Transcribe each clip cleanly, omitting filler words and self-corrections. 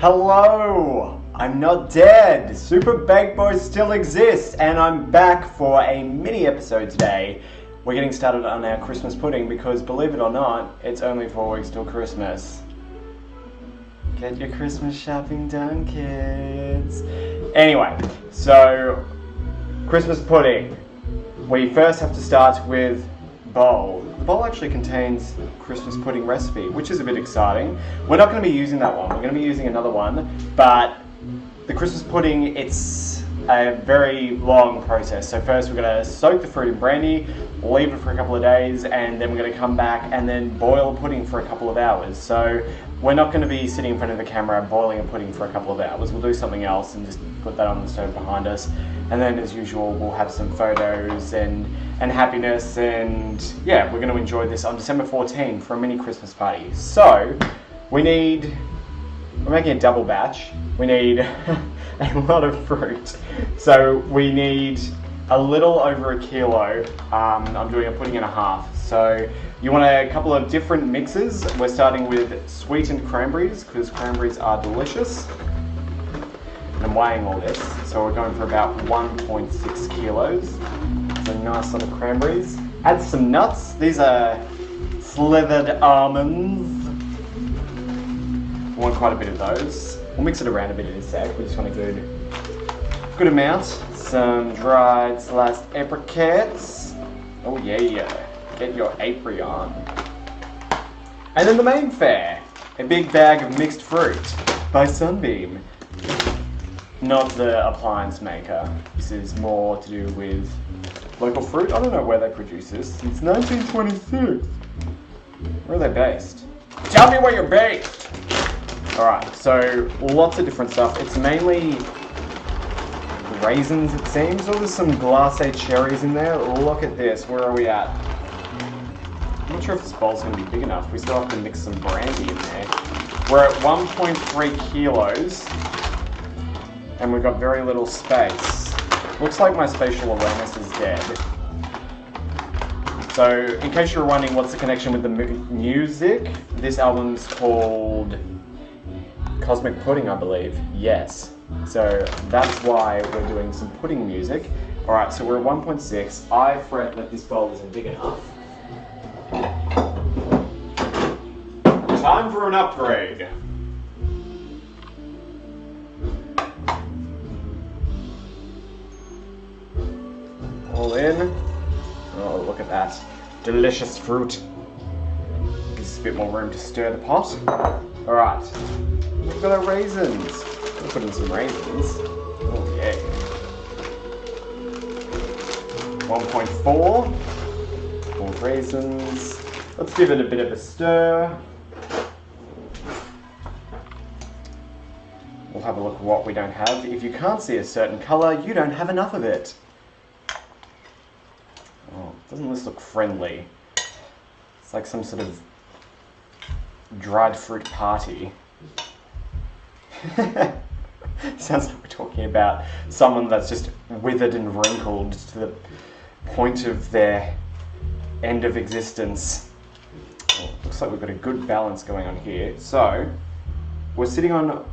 Hello! I'm not dead! Superbakeboy still exists, and I'm back for a mini episode today. We're getting started on our Christmas pudding because, believe it or not, it's only 4 weeks till Christmas. Get your Christmas shopping done, kids. Anyway, so Christmas pudding. We first have to start with bowl. The bowl actually contains Christmas pudding recipe, which is a bit exciting. We're not going to be using that one. We're going to be using another one, but the Christmas pudding, it's a very long process. So first we're going to soak the fruit in brandy, leave it for a couple of days, and then we're going to come back and then boil pudding for a couple of hours. So we're not going to be sitting in front of the camera boiling a pudding for a couple of hours. We'll do something else and just put that on the stove behind us. And then, as usual, we'll have some photos and happiness, and yeah, we're going to enjoy this on December 14 for a mini Christmas party. So, we're making a double batch. We need a lot of fruit. So, we need a little over a kilo. I'm doing a pudding and a half. So, you want a couple of different mixes. We're starting with sweetened cranberries, because cranberries are delicious. And I'm weighing all this, so we're going for about 1.6 kilos. So nice lot of cranberries. Add some nuts. These are slivered almonds. We want quite a bit of those. We'll mix it around a bit in a sec. We just want a good amount. Some dried sliced apricots. Oh yeah, get your apron on. And then the main fare, a big bag of mixed fruit by Sunbeam. Not the appliance maker. This is more to do with local fruit. I don't know where they produce this. Since 1926. Where are they based? Tell me where you're based! Alright, so lots of different stuff. It's mainly raisins, it seems. Oh, there's some glacé cherries in there. Look at this. Where are we at? I'm not sure if this bowl's going to be big enough. We still have to mix some brandy in there. We're at 1.3 kilos. And we've got very little space. Looks like my spatial awareness is dead. So, in case you're wondering what's the connection with the music, this album's called Cosmic Pudding, I believe. Yes. So, that's why we're doing some pudding music. Alright, so we're at 1.6. I fret that this bowl isn't big enough. Time for an upgrade. All in. Oh, look at that. Delicious fruit. Gives us a bit more room to stir the pot. Alright. We've got our raisins. We'll put in some raisins. Oh, yeah. 1.4. More raisins. Let's give it a bit of a stir. We'll have a look at what we don't have. If you can't see a certain colour, you don't have enough of it. Oh, doesn't this look friendly? It's like some sort of dried fruit party. Sounds like we're talking about someone that's just withered and wrinkled to the point of their end of existence. Oh, looks like we've got a good balance going on here. So, we're sitting on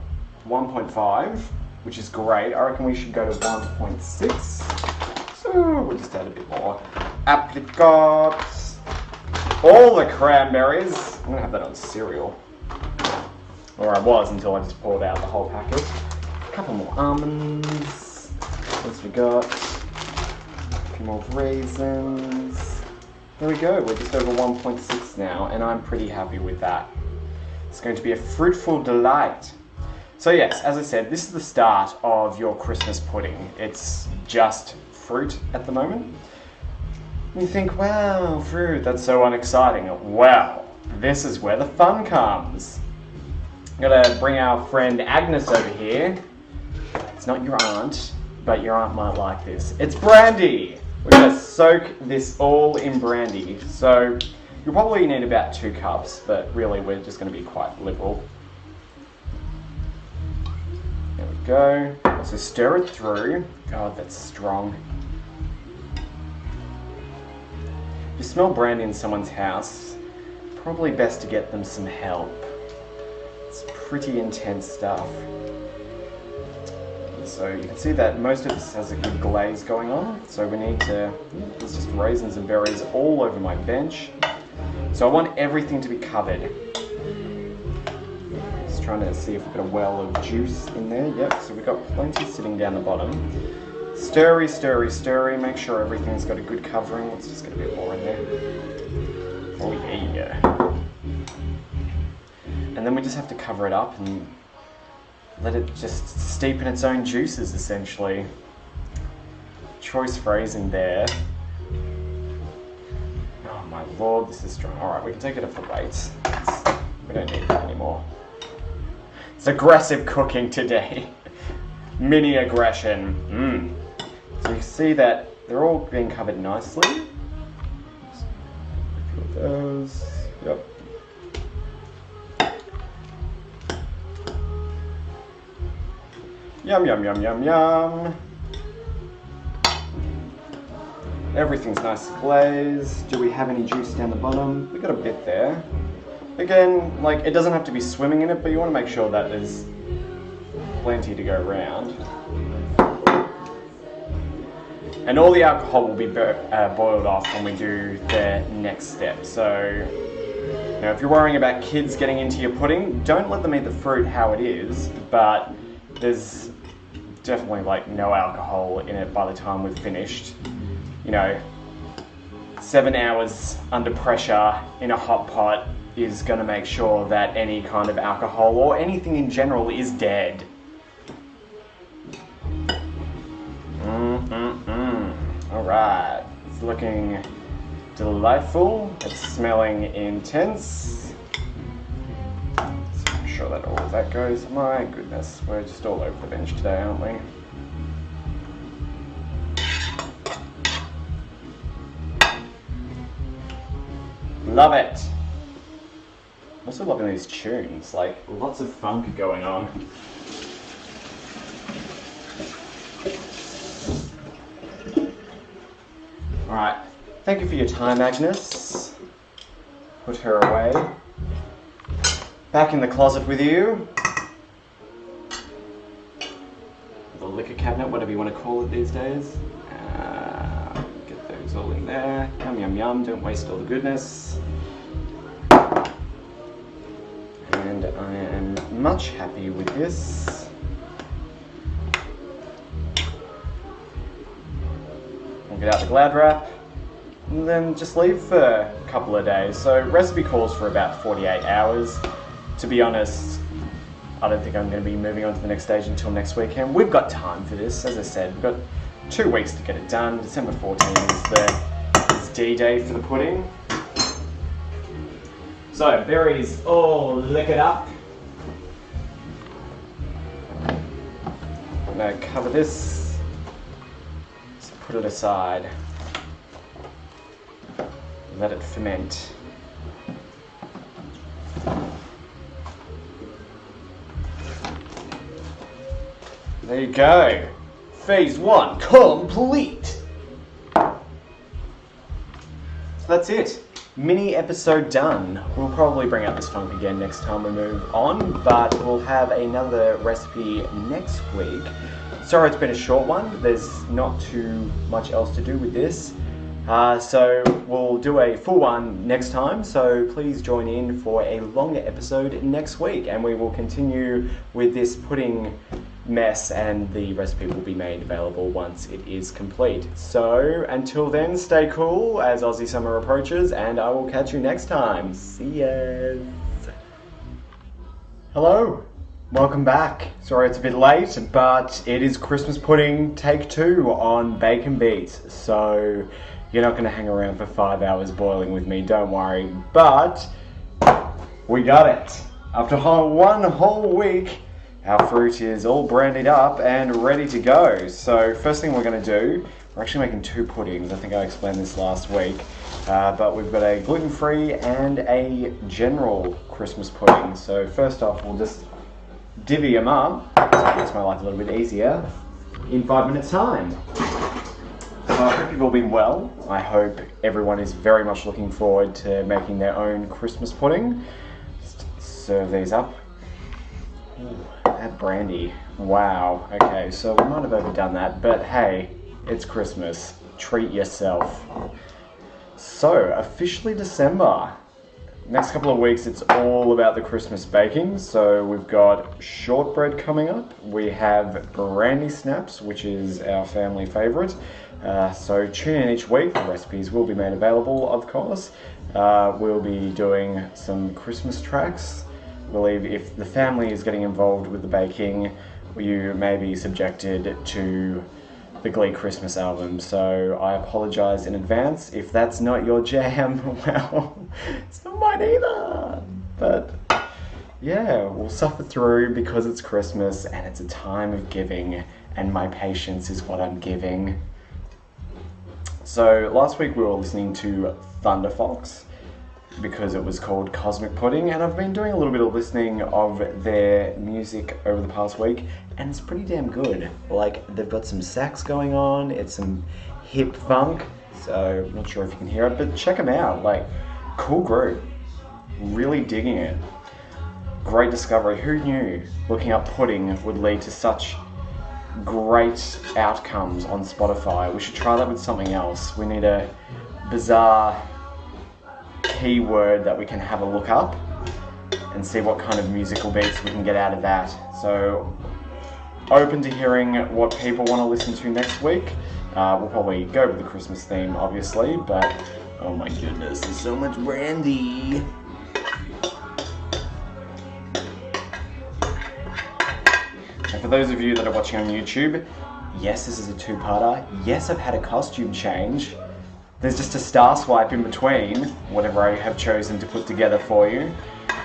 1.5, which is great. I reckon we should go to 1.6. So, we'll just add a bit more. Apricots, all the cranberries. I'm going to have that on cereal. Or I was until I just poured out the whole packet. A couple more almonds. What else we got? A few more raisins. There we go, we're just over 1.6 now, and I'm pretty happy with that. It's going to be a fruitful delight. So yes, as I said, this is the start of your Christmas pudding. It's just fruit at the moment. You think, wow, fruit, that's so unexciting. Well, this is where the fun comes. I'm gonna bring our friend Agnes over here. It's not your aunt, but your aunt might like this. It's brandy! We're gonna soak this all in brandy. So, you'll probably need about 2 cups, but really we're just gonna be quite liberal. There we go. So stir it through. God, that's strong. If you smell brandy in someone's house, probably best to get them some help. It's pretty intense stuff. So you can see that most of this has a good glaze going on. So we need to, there's just raisins and berries all over my bench. So I want everything to be covered. Just trying to see if we've got a well of juice in there. Yep, so we've got plenty sitting down the bottom. Stirry, stirry, stirry. Make sure everything's got a good covering. Let's just get a bit more in there. Oh yeah. And then we just have to cover it up and let it just steep in its own juices, essentially. Choice phrasing there. Oh my lord, this is strong. Alright, we can take it off the weights. We don't need that anymore. It's aggressive cooking today. Mini aggression. So you can see that they're all being covered nicely. Just a few of those. Yep. Yum, yum, yum, yum, yum. Everything's nice glazed. Do we have any juice down the bottom? We got a bit there. Again, like, it doesn't have to be swimming in it, but you want to make sure that there's plenty to go around. And all the alcohol will be boiled off when we do the next step. So, you know, if you're worrying about kids getting into your pudding, don't let them eat the fruit how it is, but there's definitely like no alcohol in it by the time we've finished. You know, 7 hours under pressure in a hot pot is going to make sure that any kind of alcohol or anything in general is dead. Alright, it's looking delightful. It's smelling intense. Let's make sure that all of that goes. My goodness, we're just all over the bench today, aren't we? Love it! I'm also loving these tunes, like lots of funk going on. Alright, thank you for your time, Agnes. Put her away. Back in the closet with you. The liquor cabinet, whatever you want to call it these days. Get those all in there. Yum, yum, yum. Don't waste all the goodness. And I am much happy with this. We'll get out the Glad wrap and then just leave for a couple of days. So recipe calls for about 48 hours. To be honest, I don't think I'm going to be moving on to the next stage until next weekend. We've got time for this. As I said, we've got 2 weeks to get it done. December 14th is D-Day for the pudding. So, berries all liquored up. I'm going to cover this. Just put it aside. Let it ferment. There you go. Phase 1 complete. So that's it. Mini episode done. We'll probably bring out this funk again next time we move on, but we'll have another recipe next week. Sorry it's been a short one. There's not too much else to do with this. So we'll do a full one next time, so please join in for a longer episode next week, and we will continue with this pudding mess, and the recipe will be made available once it is complete. So until then, stay cool as Aussie summer approaches, and I will catch you next time. See ya. Hello, welcome back. Sorry it's a bit late, but it is Christmas pudding take 2 on Bake and Beat. So you're not going to hang around for 5 hours boiling with me, don't worry. But we got it. After one whole week, our fruit is all brandied up and ready to go. So first thing we're going to do, we're actually making 2 puddings. I think I explained this last week. But we've got a gluten-free and a general Christmas pudding. So first off, we'll just divvy them up, so it makes my life a little bit easier, in 5 minutes time. So I hope you've all been well. I hope everyone is very much looking forward to making their own Christmas pudding. Just serve these up. That brandy. Wow. Okay, so we might have overdone that, but hey, it's Christmas. Treat yourself. So, officially December. Next couple of weeks, it's all about the Christmas baking. So we've got shortbread coming up. We have brandy snaps, which is our family favorite. So tune in each week. The recipes will be made available, of course. We'll be doing some Christmas tracks. I believe if the family is getting involved with the baking, you may be subjected to the Glee Christmas album, so I apologise in advance if that's not your jam. Well, it's not mine either, but yeah, we'll suffer through because it's Christmas and it's a time of giving, and my patience is what I'm giving. So last week we were listening to Thunder Fox because it was called Cosmic Pudding, and I've been doing a little bit of listening of their music over the past week, and it's pretty damn good. Like, they've got some sax going on, it's some hip funk, so I'm not sure if you can hear it, but check them out. Like, cool group, really digging it. Great discovery. Who knew looking up pudding would lead to such great outcomes on Spotify? We should try that with something else. We need a bizarre keyword that we can have a look up and see what kind of musical beats we can get out of that. So open to hearing what people want to listen to next week. We'll probably go with the Christmas theme, obviously, but oh my goodness, there's so much brandy. And for those of you that are watching on YouTube, yes, this is a two-parter. Yes, I've had a costume change. There's just a star swipe in between, whatever I have chosen to put together for you,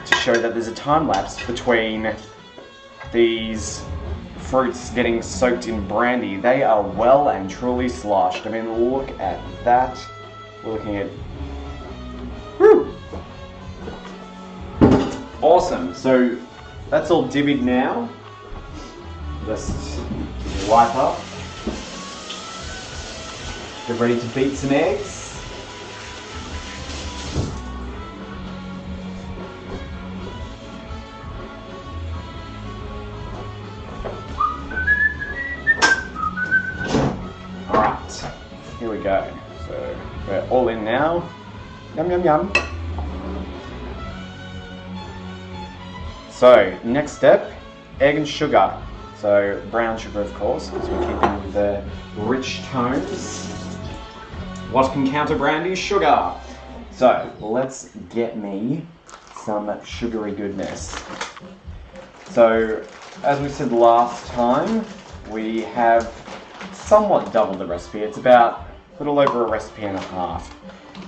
to show that there's a time lapse between these fruits getting soaked in brandy. They are well and truly sloshed. I mean, look at that. We're looking at... Woo! Awesome. So that's all divvied now. Just wipe up. Get ready to beat some eggs. Alright, here we go. So we're all in now. Yum, yum, yum. So, next step, egg and sugar. So, brown sugar, of course, because we're keeping with the rich tones. What can counter brandy? Sugar. So let's get me some sugary goodness. So as we said last time, we have somewhat doubled the recipe. It's about a little over a recipe and a half.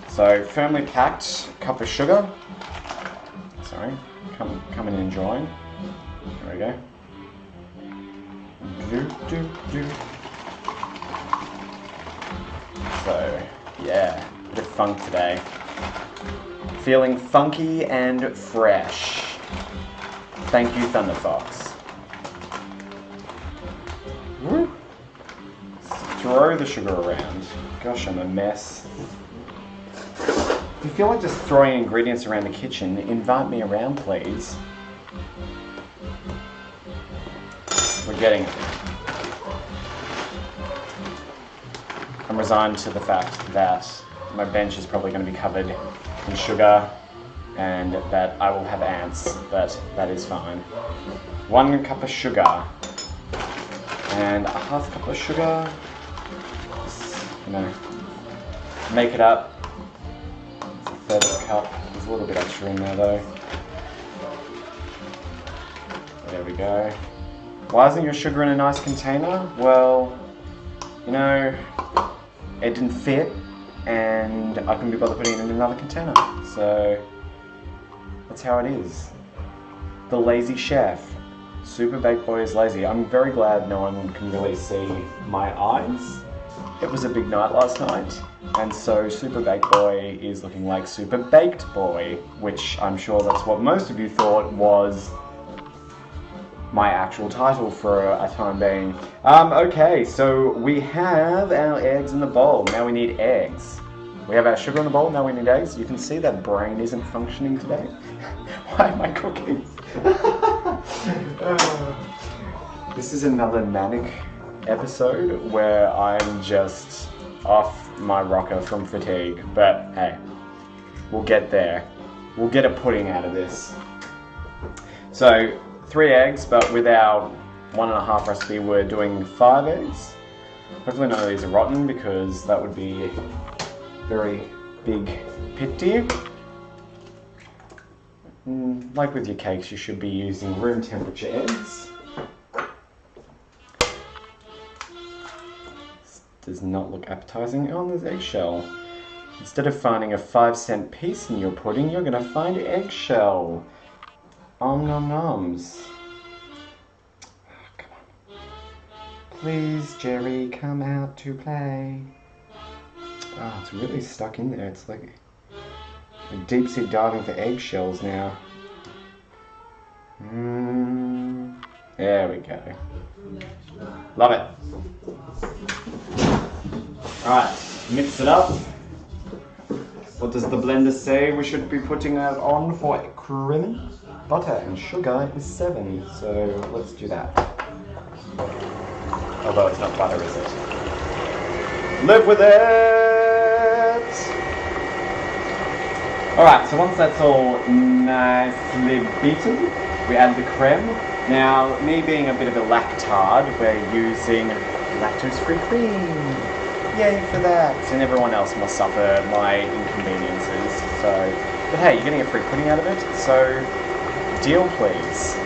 So firmly packed cup of sugar. Sorry, come in and join. There we go. So, yeah, a bit of funk today. Feeling funky and fresh. Thank you, Thunder Fox. Woo. Throw the sugar around. Gosh, I'm a mess. If you feel like just throwing ingredients around the kitchen, invite me around, please. We're getting it. I'm resigned to the fact that my bench is probably going to be covered in sugar and that I will have ants, but that is fine. 1 cup of sugar and a half cup of sugar. Just, you know, make it up. It's a third of a cup. There's a little bit extra in there though. There we go. Why isn't your sugar in a nice container? Well, you know, it didn't fit and I couldn't be bothered putting it in another container. So that's how it is. The lazy chef. Superbakeboy is lazy. I'm very glad no one can really see my eyes. It was a big night last night, and so Superbakeboy is looking like Super Baked Boy, which I'm sure that's what most of you thought was my actual title for a time being. Okay, so we have our eggs in the bowl. Now we need eggs. We have our sugar in the bowl, now we need eggs. You can see that brain isn't functioning today. Why am I cooking? This is another manic episode where I'm just off my rocker from fatigue, but hey, we'll get there. We'll get a pudding out of this. So, 3 eggs, but with our 1.5 recipe, we're doing 5 eggs. Hopefully none of these are rotten because that would be a very big pity. Like with your cakes, you should be using room temperature eggs. This does not look appetizing. Oh, there's eggshell. Instead of finding a 5-cent piece in your pudding, you're going to find eggshell. Om nom noms. Oh, come on. Please, Jerry, come out to play. Oh, it's really stuck in there. It's like deep sea diving for eggshells now. There we go. Love it. Alright, mix it up. What does the blender say we should be putting that on for cream? Butter and sugar is 7, so let's do that. Although it's not butter, is it? Live with it! Alright, so once that's all nicely beaten, we add the creme. Now, me being a bit of a lactard, we're using lactose-free cream. Yay for that! And everyone else must suffer my inconveniences. So, but hey, you're getting a free pudding out of it, so deal please.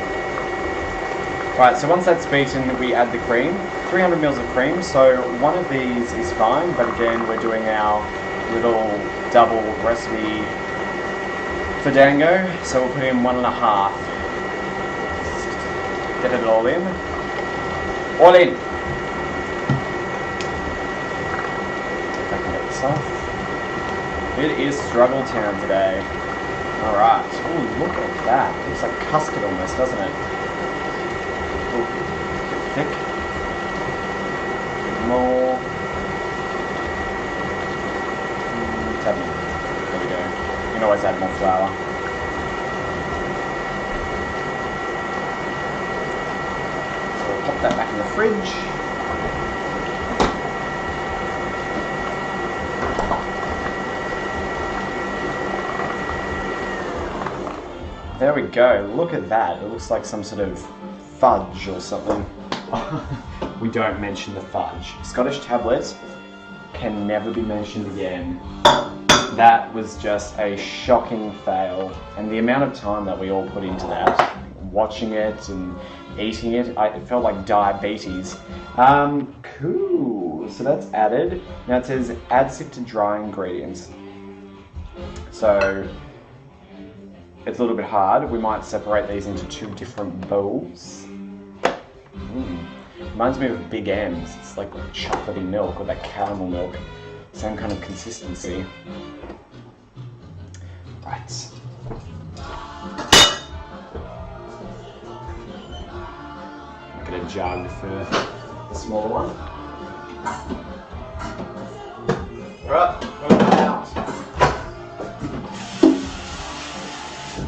Right, so once that's beaten, we add the cream. 300 mils of cream, so one of these is fine, but again, we're doing our little double recipe for Dango, so we'll put in 1.5. Get it all in. All in! If I can get this off. It is struggle town today. Alright. Oh, look at that. It looks like custard almost, doesn't it? Ooh, bit thick. More. Tab more. There we go. You can always add more flour. So we'll pop that back in the fridge. There we go, look at that. It looks like some sort of fudge or something. We don't mention the fudge. Scottish tablet can never be mentioned again. That was just a shocking fail. And the amount of time that we all put into that, watching it and eating it, it felt like diabetes. Cool, so that's added. Now it says add sifted dry ingredients. So, it's a little bit hard. We might separate these into 2 different bowls. Reminds me of Big M's. It's like chocolatey milk or that caramel milk. Same kind of consistency. Right. I'll get a jug for the smaller one. Alright, moving out.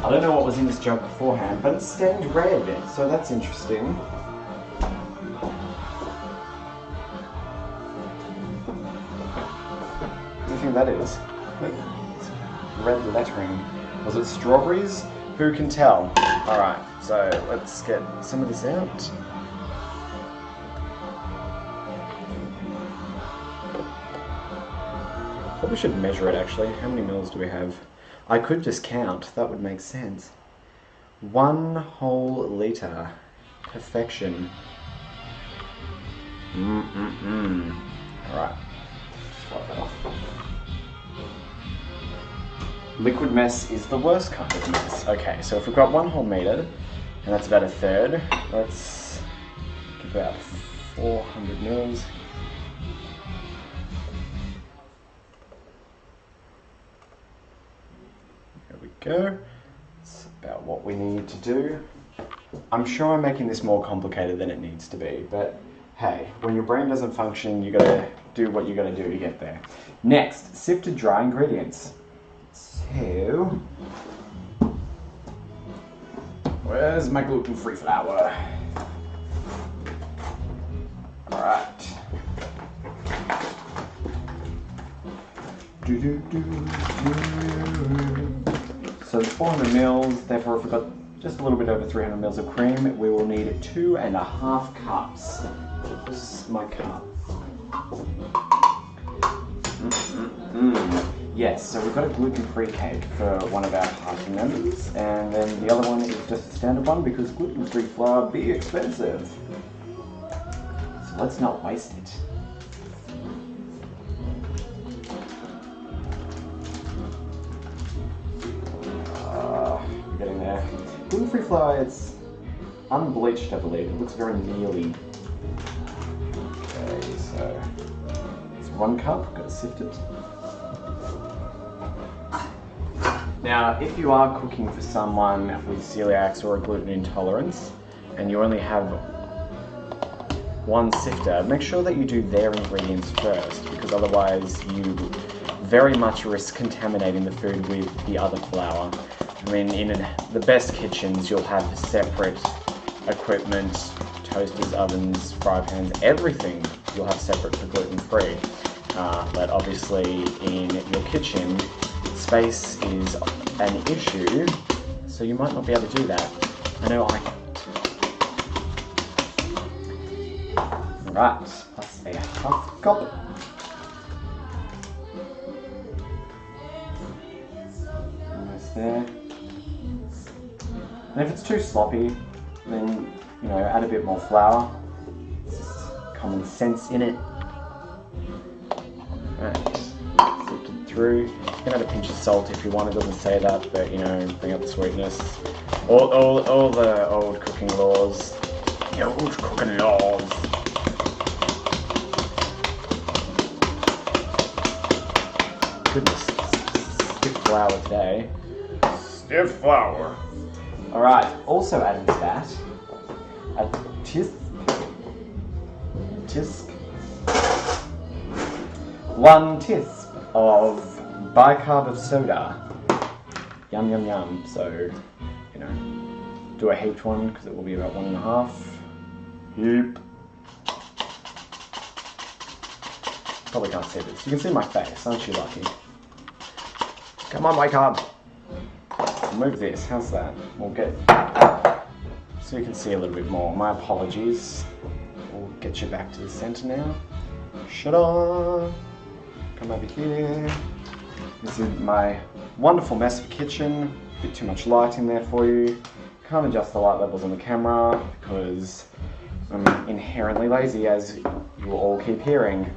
I don't know what was in this jug beforehand, but it's stained red, so that's interesting. What do you think that is? It's red lettering. Was it strawberries? Who can tell? Alright, so let's get some of this out. Probably should measure it actually. How many mils do we have? I could just count, that would make sense. 1 whole litre. Perfection. Alright. Wipe that off. Liquid mess is the worst kind of mess. Okay, so if we've got 1 whole metre, and that's about 1/3, let's give about 400 mils. Go. It's about what we need to do. I'm sure I'm making this more complicated than it needs to be, but hey, when your brain doesn't function, you gotta do what you gotta do to get there. Next, sifted dry ingredients. So, Where's my gluten-free flour? Alright. So 400 mils, therefore if we've got just a little bit over 300 mils of cream, we will need 2.5 cups. This is my cup. Yes, so we've got a gluten-free cake for one of our party members, and then the other one is just a standard one because gluten-free flour be expensive. So let's not waste it. We're getting there. Gluten-free flour, it's unbleached, I believe. It looks very mealy. Okay, so it's 1 cup, got to sift it. Now, if you are cooking for someone with celiacs or a gluten intolerance, and you only have 1 sifter, make sure that you do their ingredients first, because otherwise you very much risk contaminating the food with the other flour. I mean, in the best kitchens, you'll have separate equipment, toasters, ovens, fry pans, everything you'll have separate for gluten-free. But obviously in your kitchen, space is an issue, so you might not be able to do that. I know I can't. Right, plus a 1/2 cup. Almost there. And if it's too sloppy, then, you know, add a bit more flour. It's just common sense in it. Right, sift it through. You can add a pinch of salt if you want. It doesn't say that, but, you know, bring up the sweetness. All the old cooking laws. The old cooking laws. Goodness, stiff flour today. Stiff flour. Alright, also adding to that, a tisk, 1 tisp of bicarb of soda. Yum, yum, yum. So, you know, do a heaped one because it will be about 1.5. Heap. Probably can't see this. You can see my face, aren't you lucky? Come on, bicarb. Move this, how's that? We'll get, so you can see a little bit more. My apologies. We'll get you back to the center now. Shut-up. Come over here. This is my wonderful mess of a kitchen. A bit too much light in there for you. Can't adjust the light levels on the camera because I'm inherently lazy, as you will all keep hearing.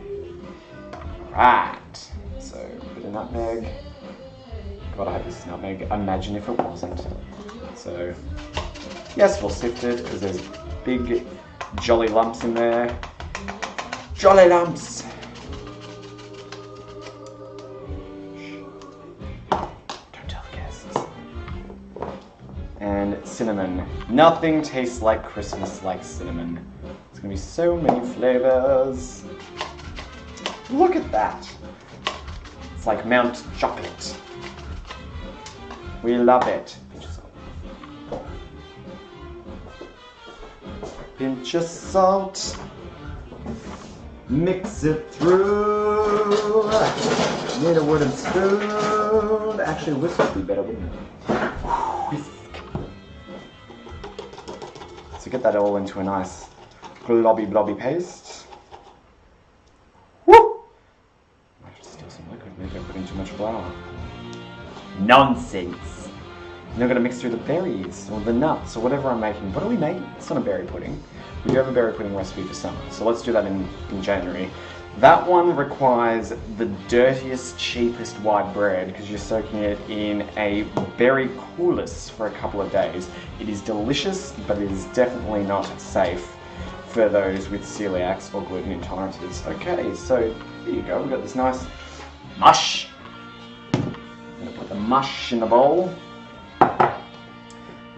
Right, so a bit of nutmeg. God, I hope this is nutmeg. Imagine if it wasn't. So, yes, we'll sift it because there's big jolly lumps in there. Jolly lumps! Don't tell the guests. And cinnamon. Nothing tastes like Christmas like cinnamon. There's gonna be so many flavors. Look at that. It's like Mount Chocolate. We love it. Pinch of salt. Mix it through. Need a wooden spoon. Actually, whisk would be better, wouldn't it? Whisk. So get that all into a nice globby paste. Woo! I have to steal some liquid. Maybe I put in too much flour. Nonsense! I'm not going to mix through the berries or the nuts or whatever I'm making. What are we making? It's not a berry pudding. We do have a berry pudding recipe for summer, so let's do that in January. That one requires the dirtiest, cheapest white bread because you're soaking it in a berry coulis for a couple of days. It is delicious, but it is definitely not safe for those with celiacs or gluten intolerances. Okay, so here you go. We've got this nice mush. I'm going to put the mush in the bowl.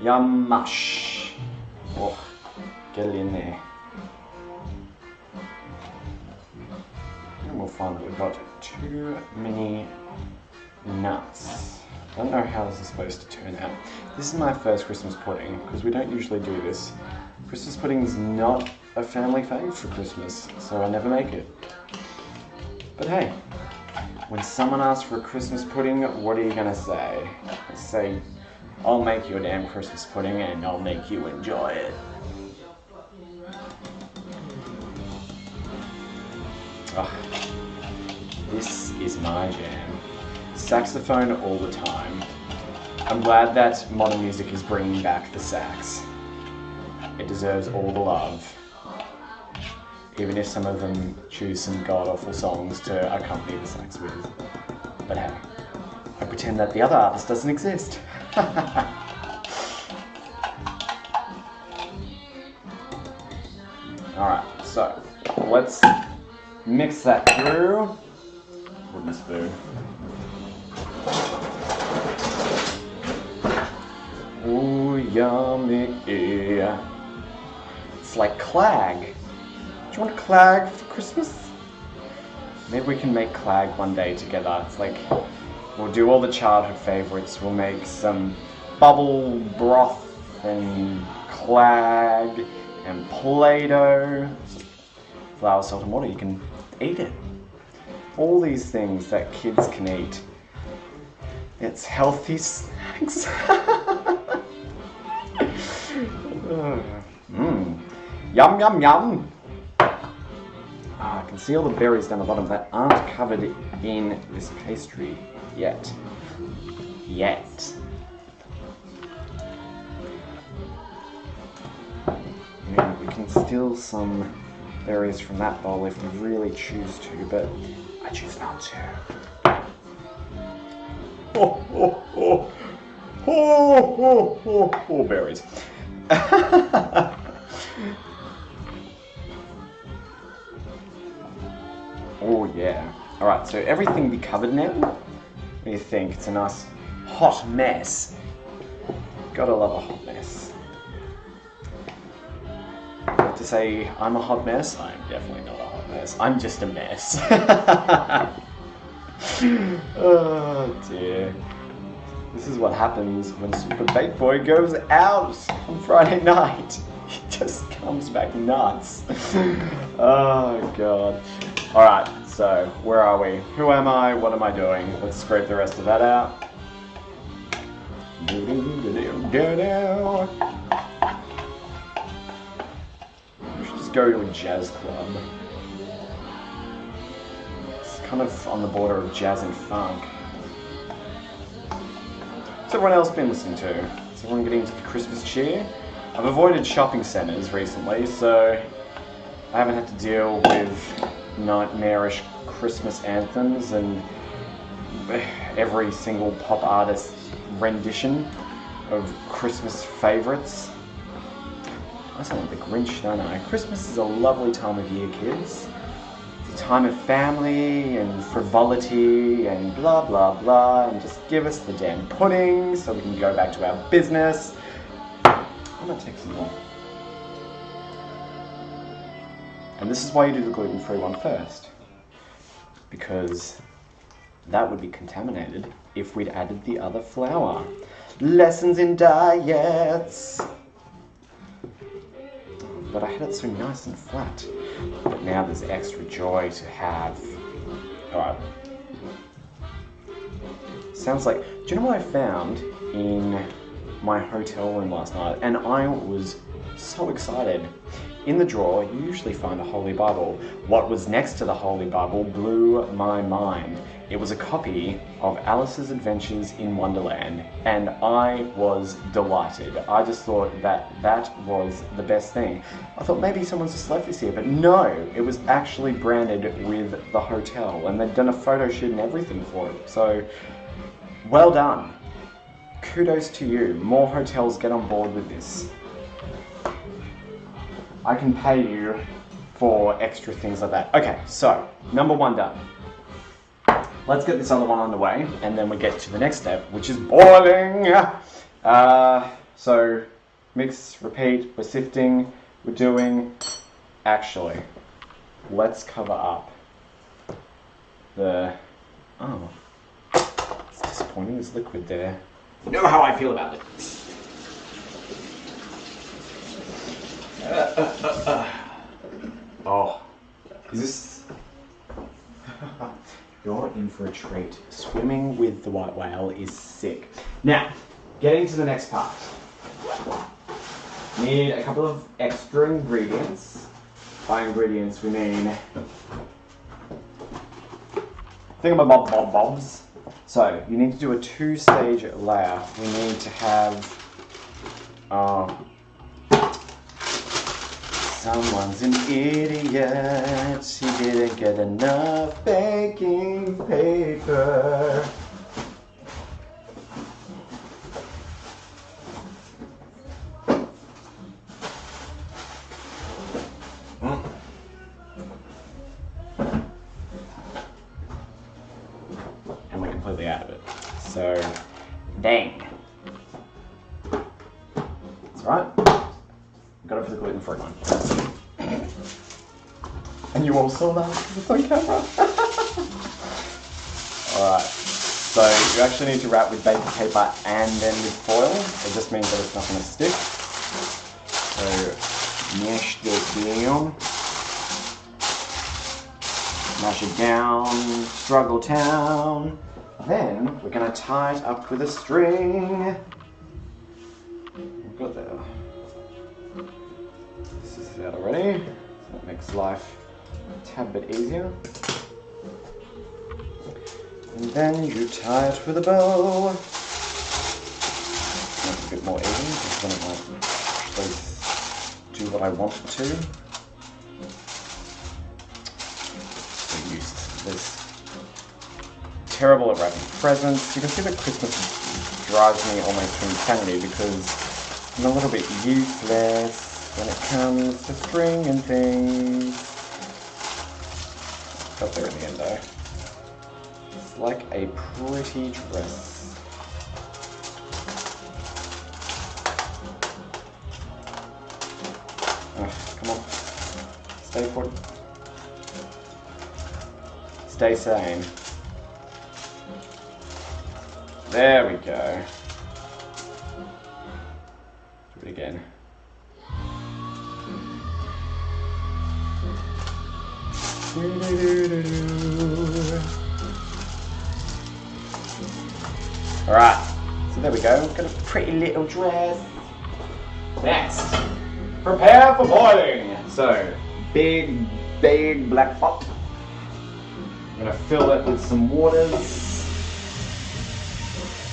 Yum mush. Oh, get it in there. And we'll find that we've got too many nuts. I don't know how this is supposed to turn out. This is my first Christmas pudding, because we don't usually do this. Christmas pudding is not a family fave for Christmas, so I never make it. But hey, when someone asks for a Christmas pudding, what are you gonna say? Say, I'll make you a damn Christmas pudding and I'll make you enjoy it. Oh, this is my jam. Saxophone all the time. I'm glad that modern music is bringing back the sax. It deserves all the love. Even if some of them choose some god-awful songs to accompany the sax with. But hey, I pretend that the other artist doesn't exist. Alright, so let's mix that through. Wooden spoon. Ooh, yummy. It's like clag. Do you want clag for Christmas? Maybe we can make clag one day together. It's like, we'll do all the childhood favorites. We'll make some bubble broth and clag and Play-Doh. Flour, salt and water, you can eat it. All these things that kids can eat. It's healthy snacks. Yum, yum, yum. I can see all the berries down the bottom that aren't covered in this pastry yet. And we can steal some berries from that bowl if we really choose to, but I choose not to. Oh, berries. Oh yeah. Alright, so everything be covered now. What do you think? It's a nice hot mess. Gotta love a hot mess. To say I'm a hot mess, I'm definitely not a hot mess. I'm just a mess. Oh dear. This is what happens when superbakeboy goes out on Friday night. He just comes back nuts. Oh god. Alright, so where are we? Who am I? What am I doing? Let's scrape the rest of that out. We should just go to a jazz club. It's kind of on the border of jazz and funk. What's everyone else been listening to? Is everyone getting into the Christmas cheer? I've avoided shopping centres recently, so I haven't had to deal with nightmarish Christmas anthems and every single pop artist's rendition of Christmas favourites. I sound like the Grinch, don't I? Christmas is a lovely time of year, kids. It's a time of family and frivolity and blah blah blah, and just give us the damn pudding so we can go back to our business. I'm gonna take some more. And this is why you do the gluten-free one first. Because that would be contaminated if we'd added the other flour. Lessons in diets! But I had it so nice and flat. But now there's extra joy to have. Alright. Sounds like... Do you know what I found in my hotel room last night? And I was so excited. In the drawer, you usually find a Holy Bible. What was next to the Holy Bible blew my mind. It was a copy of Alice's Adventures in Wonderland, and I was delighted. I just thought that that was the best thing. I thought maybe someone's just left this here, but no, it was actually branded with the hotel, and they'd done a photo shoot and everything for it. So, well done. Kudos to you. More hotels get on board with this. I can pay you for extra things like that. Okay, so, number one done. Let's get this other one underway, and then we get to the next step, which is boiling. So, mix, repeat, we're sifting, we're doing... Actually, let's cover up the... Oh. It's disappointing. There's liquid there. You know how I feel about liquids. Oh, is this... You're in for a treat. Swimming with the white whale is sick. Now, getting to the next part. Need a couple of extra ingredients. By ingredients, we mean thingamabobs. So, you need to do a 2-stage layer. We need to have someone's an idiot. He didn't get enough baking paper. And we're completely out of it. So, dang. That's right. Got it for the gluten-free one. And you also laugh because it's on camera. Alright, so you actually need to wrap with baking paper and then with foil. It just means that it's not going to stick. So, mash this down. Mash it down, struggle town. Then we're going to tie it up with a string. We've got that. This is out already, so that makes life a tad bit easier. And then you tie it with a bow. Make it a bit more even, because then it might actually do what I want it to. So useless. Terrible at wrapping presents. You can see that Christmas drives me almost to insanity because I'm a little bit useless when it comes to string and things. Got there in the end though. It's like a pretty dress. Oh, come on. Stay put. Stay sane. There we go. Do it again. Alright, so there we go. We've got a pretty little dress. Next, prepare for boiling. So, big black pot. I'm going to fill it with some waters.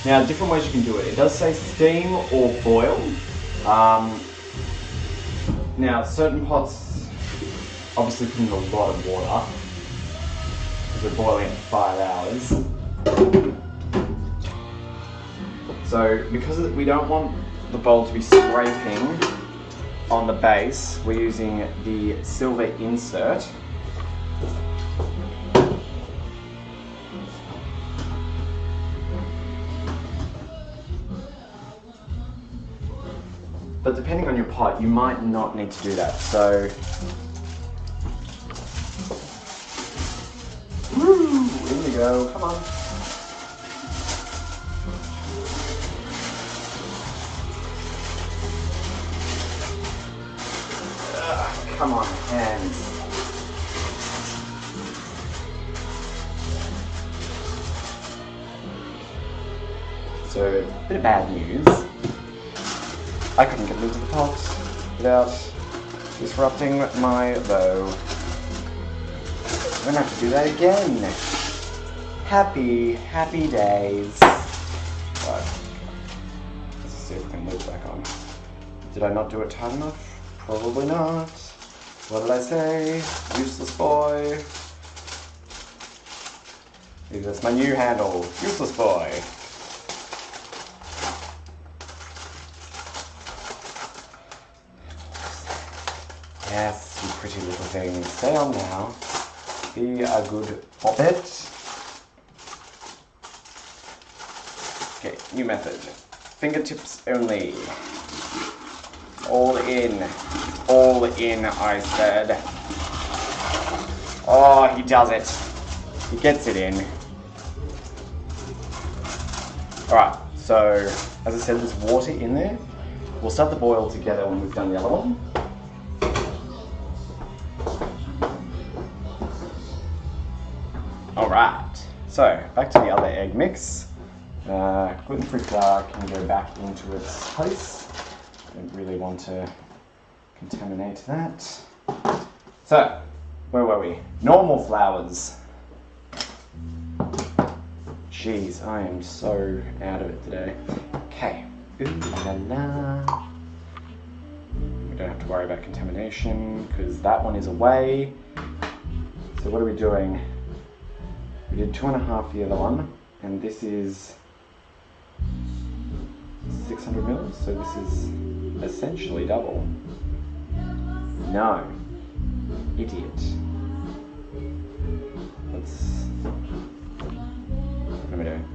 Now, different ways you can do it. It does say steam or boil. Now, certain pots obviously put in a lot of water because we're boiling it for 5 hours. So, because we don't want the bowl to be scraping on the base, we're using the silver insert. But depending on your pot, you might not need to do that. So, woo, in you go, come on. Come on, hands. So, a bit of bad news. I couldn't get it into the pot without disrupting my bow. I'm gonna have to do that again. Happy days. Right. Let's see if we can loop back on. Did I not do it tight enough? Probably not. What did I say? Useless boy. Maybe that's my new handle. Useless boy. Yes, you pretty little thing. Stay on now. Be a good poppet. Okay, new method. Fingertips only. All in, I said. Oh, he does it. He gets it in. Alright, so as I said, there's water in there. We'll start the boil together when we've done the other one. Alright, so back to the other egg mix. Gluten-free flour can go back into its place. Don't really want to contaminate that. So, where were we? Normal flours. Jeez, I am so out of it today. Okay. Ooh la la. We don't have to worry about contamination because that one is away. So what are we doing? We did 2.5 the other one, and this is 600 mils, so this is essentially double. No. Idiot. What am I doing?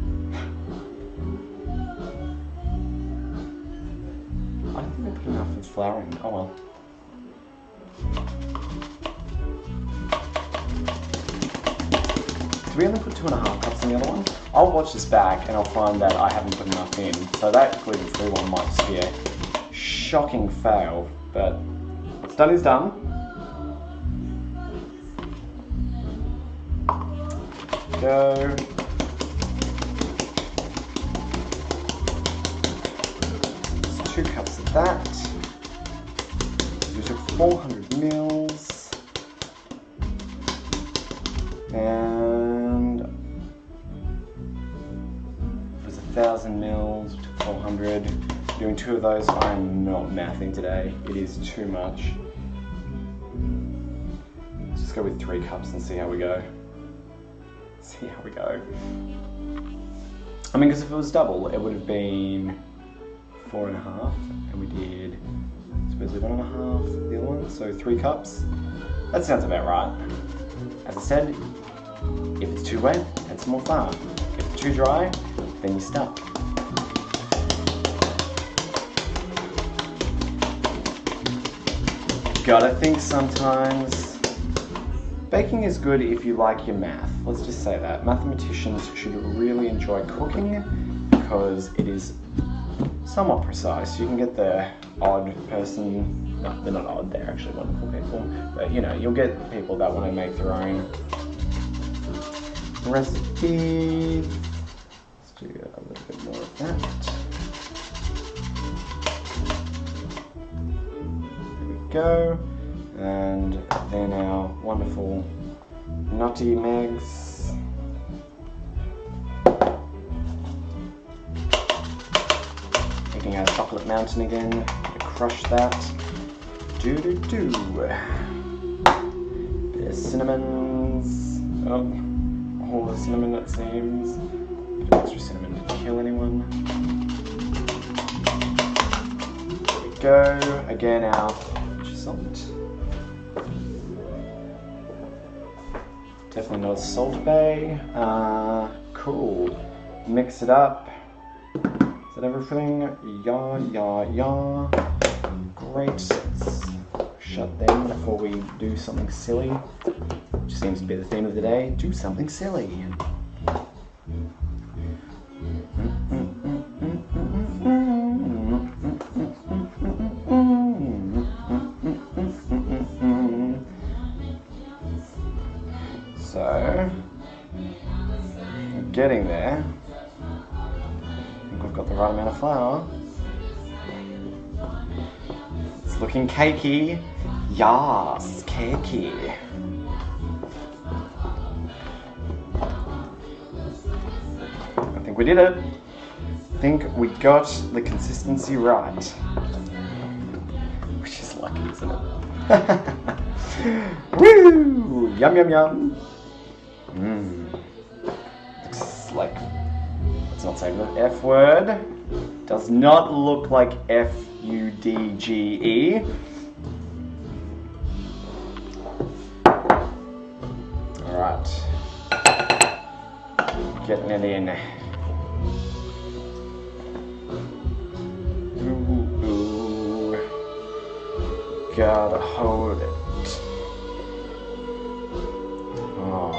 I don't think I put enough of flour in. Oh well. Did we only put 2.5 cups in the other one? I'll watch this back and I'll find that I haven't put enough in. So that gluten-free one might just be a shocking fail, but what's done is done. Go. There's 2 cups of that. We took 400 mils. And it was 1,000 mils, we took 400. Doing 2 of those, I'm not mathing today. It is too much. Let's just go with 3 cups and see how we go. See how we go. I mean, because if it was double, it would have been 4.5, and we did supposedly 1.5 the other one, so 3 cups. That sounds about right. As I said, if it's too wet, add some more flour. If it's too dry, then you're stuck. Gotta think sometimes. Baking is good if you like your math. Let's just say that. Mathematicians should really enjoy cooking because it is somewhat precise. You can get the odd person. No, they're not odd, they're actually wonderful people. But you know, you'll get people that want to make their own recipe. Let's do a little bit more of that. There we go. And then our wonderful nutty megs. Making our chocolate mountain again. Crush that. Bit of cinnamons. Oh, all the cinnamon it seems. Bit of extra cinnamon to kill anyone. There we go. Again, our salt. Definitely not a salt bay. Cool. Mix it up. Is that everything? Yeah. Great. Let's shut them before we do something silly. Which seems to be the theme of the day. Do something silly. So, getting there. I think we've got the right amount of flour. It's looking cakey. Yes, cakey. I think we did it. I think we got the consistency right. Which is lucky, isn't it? Woo! Yum, yum, yum. Looks like, let's not say the F word. Does not look like F-U-D-G-E. Alright. Getting it in. Ooh. Gotta hold it. Oh.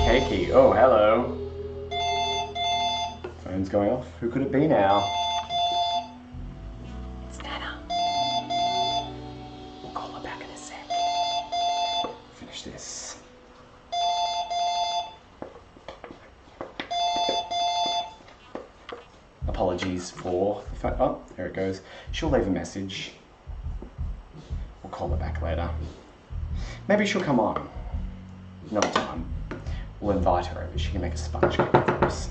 Cakey. Oh, hello. Phone's phone's going off. Who could it be now? It's Nana. We'll call her back in a sec. Finish this. Apologies for the phone. Oh, there it goes. She'll leave a message. We'll call her back later. Maybe she'll come on. Another time. We'll invite her over. She can make a sponge cake for us.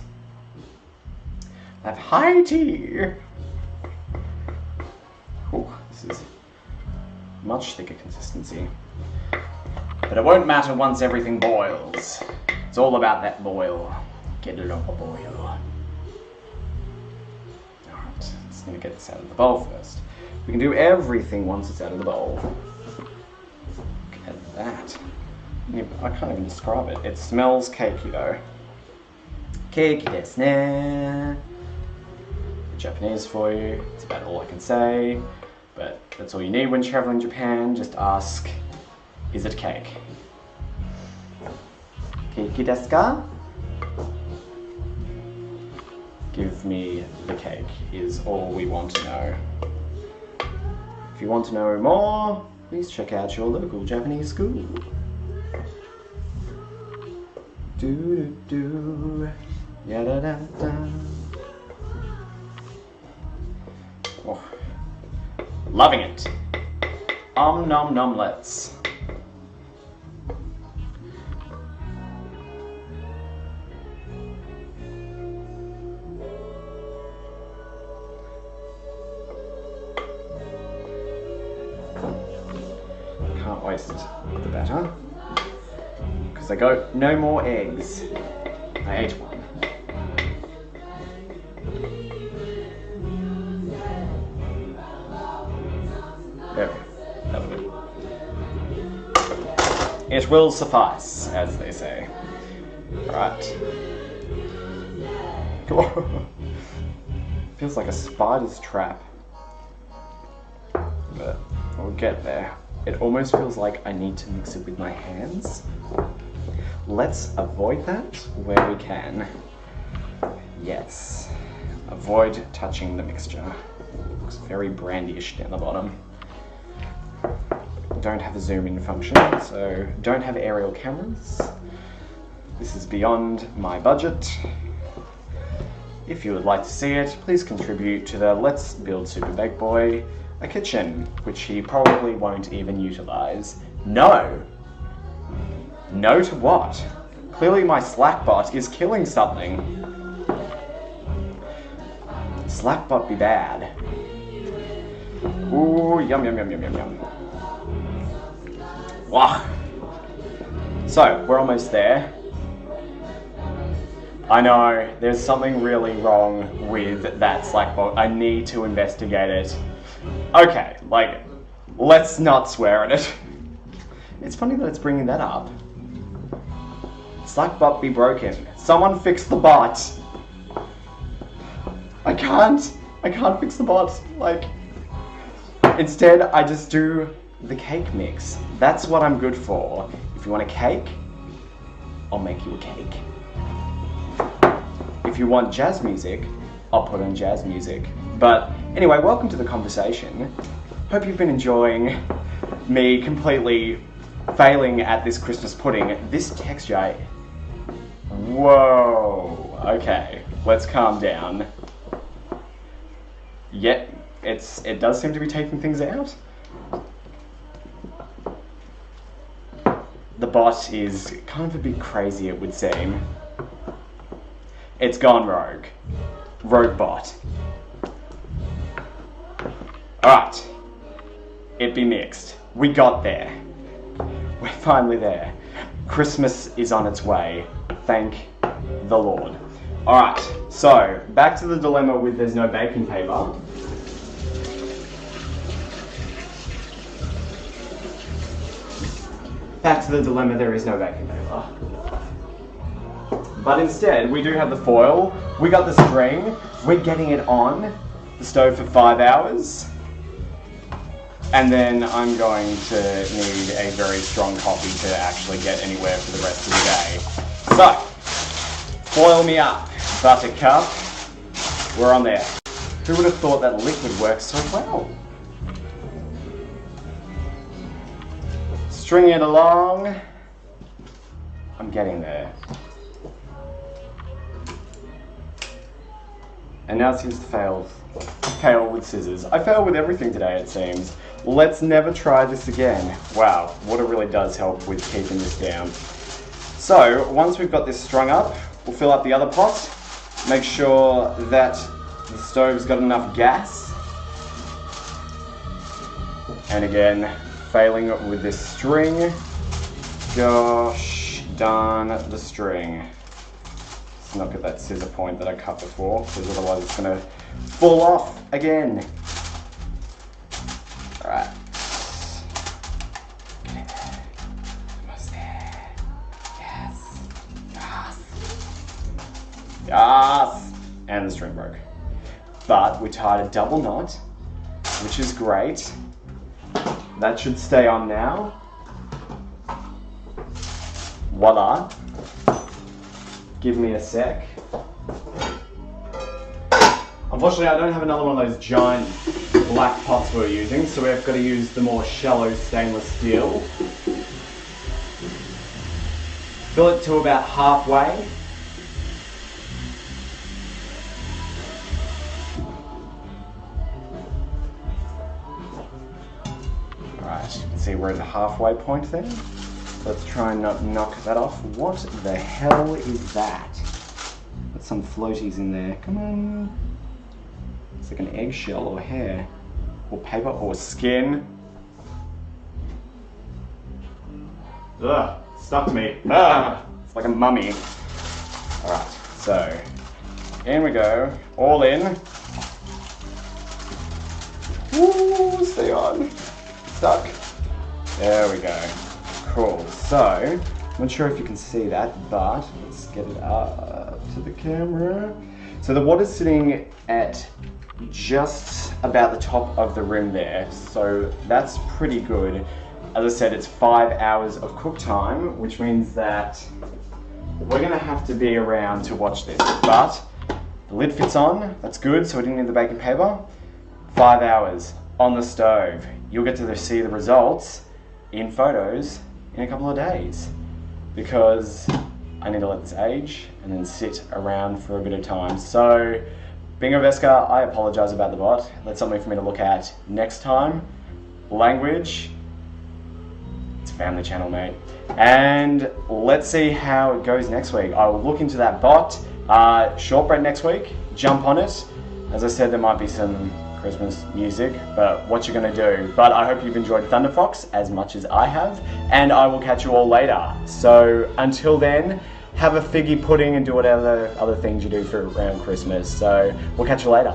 I have high tea. Ooh, this is much thicker consistency. But it won't matter once everything boils. It's all about that boil. Get it on a boil. Alright, just gonna get this out of the bowl first. We can do everything once it's out of the bowl. Look at that. I can't even describe it. It smells cakey though. Cakey desu ne. Japanese for you. It's about all I can say. But that's all you need when traveling Japan. Just ask, is it cake? Cakey desu ka? Give me the cake is all we want to know. If you want to know more, please check out your local Japanese school. Do do do, ya da da da. Oh, loving it. Nom nomlets. Can't waste the batter. Because I got no more eggs. I ate one. There, that'll do. It will suffice, as they say. Right. Feels like a spider's trap. But we'll get there. It almost feels like I need to mix it with my hands. Let's avoid that where we can. Yes. Avoid touching the mixture. Looks very brandy-ish down the bottom. Don't have a zoom in function, so don't have aerial cameras. This is beyond my budget. If you would like to see it, please contribute to the Let's Build Superbakeboy a kitchen, which he probably won't even utilize. No! No to what? Clearly my Slackbot is killing something. Slackbot be bad. Ooh, yum yum yum yum yum yum. Wow. So, we're almost there. I know, there's something really wrong with that Slackbot. I need to investigate it. Okay, like, let's not swear at it. It's funny that it's bringing that up. Slackbot be broken. Someone fix the bot. I can't fix the bot. Like, instead I just do the cake mix. That's what I'm good for. If you want a cake, I'll make you a cake. If you want jazz music, I'll put on jazz music. But anyway, welcome to the conversation. Hope you've been enjoying me completely failing at this Christmas pudding. This texture, whoa, okay, let's calm down. Yet, it does seem to be taking things out. The bot is kind of a bit crazy, it would seem. It's gone rogue. Rogue bot. Alright. It be mixed. We got there. We're finally there. Christmas is on its way. Thank the Lord. Alright, so back to the dilemma with there's no baking paper. Back to the dilemma, there is no baking paper. But instead, we do have the foil, we got the string, we're getting it on the stove for 5 hours. And then I'm going to need a very strong coffee to actually get anywhere for the rest of the day. So, foil me up, buttercup. we're on there. Who would have thought that liquid works so well? String it along. I'm getting there. And now it seems to fail with scissors. I fail with everything today, it seems. Let's never try this again. Wow, water really does help with keeping this down. So, once we've got this strung up, we'll fill up the other pot. Make sure that the stove's got enough gas. And again, failing with this string. Gosh darn the string. Let's not get that scissor point that I cut before, because otherwise it's going to fall off again. Alright. Almost there. Yes. Yes. Yes. And the string broke. But we tied a double knot, which is great. That should stay on now. Voila. Give me a sec. Unfortunately, I don't have another one of those giant black pots we're using, so we've got to use the more shallow stainless steel. Fill it to about halfway. Alright, you can see we're at the halfway point there. Let's try and not knock that off. What the hell is that? There's some floaties in there. Come on. It's like an eggshell or hair. Or paper or skin. Ugh, stuck to me. Ah, it's like a mummy. Alright, so in we go. All in. Woo, stay on. Stuck. There we go. Cool. So, I'm not sure if you can see that, but let's get it up to the camera. So the water's sitting at just about the top of the rim there, so that's pretty good. As I said, it's 5 hours of cook time, which means that we're gonna have to be around to watch this, but the lid fits on, that's good, so we didn't need the baking paper. 5 hours on the stove. You'll get to see the results in photos in a couple of days, because I need to let this age and then sit around for a bit of time. So, Bingo Vesca, I apologize about the bot. That's something for me to look at next time. Language, it's a family channel, mate. And let's see how it goes next week. I will look into that bot. Shortbread next week, jump on it. As I said, there might be some Christmas music, but what you're gonna do. But I hope you've enjoyed Thunder Fox as much as I have, and I will catch you all later. So until then, have a figgy pudding and do whatever other things you do for around Christmas. So we'll catch you later.